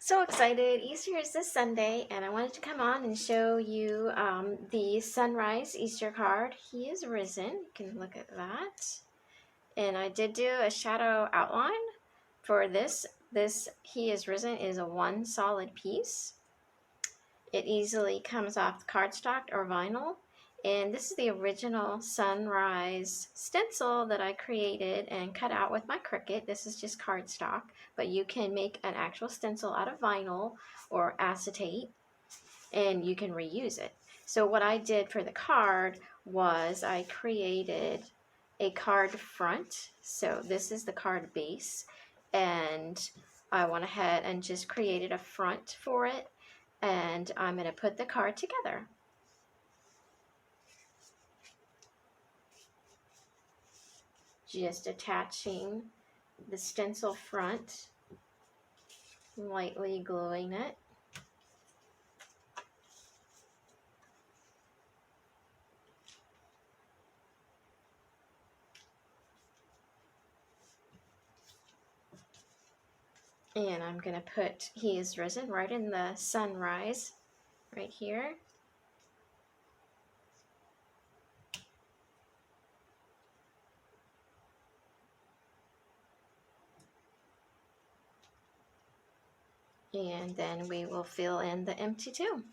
So excited. Easter is this Sunday, and I wanted to come on and show you the sunrise Easter card. He is risen. You can look at that. And I did do a shadow outline for this. This He is risen is a one solid piece. It easily comes off cardstock or vinyl. And this is the original sunrise stencil that I created and cut out with my Cricut. This is just cardstock, but you can make an actual stencil out of vinyl or acetate, and you can reuse it. So what I did for the card was I created a card front. So this is the card base, and I went ahead and just created a front for it, and I'm going to put the card together. Just attaching the stencil front, lightly gluing it. And I'm going to put He is risen right in the sunrise, right here. And then we will fill in the empty tomb.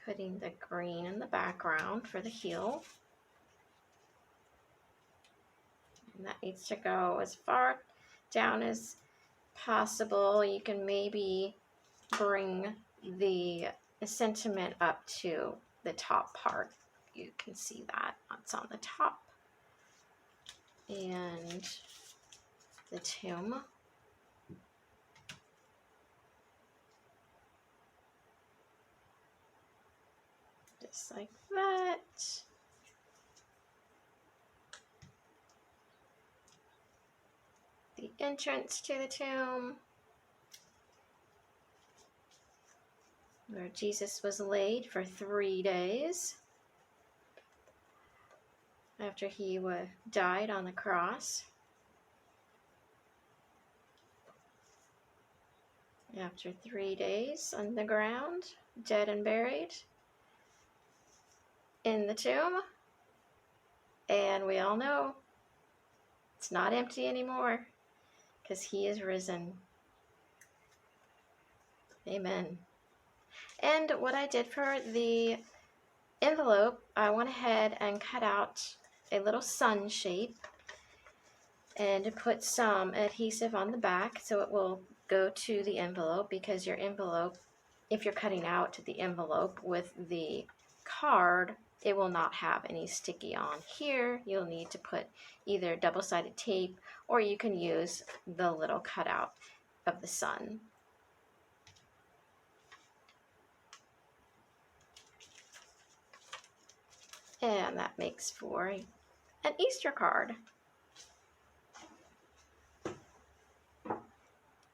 Putting the green in the background for the heel. And that needs to go as far down as possible. You can maybe bring the sentiment up to the top part. You can see that it's on the top. And the tomb. Just like that. The entrance to the tomb, where Jesus was laid for 3 days after he died on the cross. After 3 days on the ground, dead and buried in the tomb. And we all know it's not empty anymore because he is risen. Amen. And what I did for the envelope, I went ahead and cut out a little sun shape and put some adhesive on the back so it will go to the envelope, because your envelope, if you're cutting out the envelope with the card, it will not have any sticky on here. You'll need to put either double-sided tape, or you can use the little cutout of the sun. And that makes for an Easter card.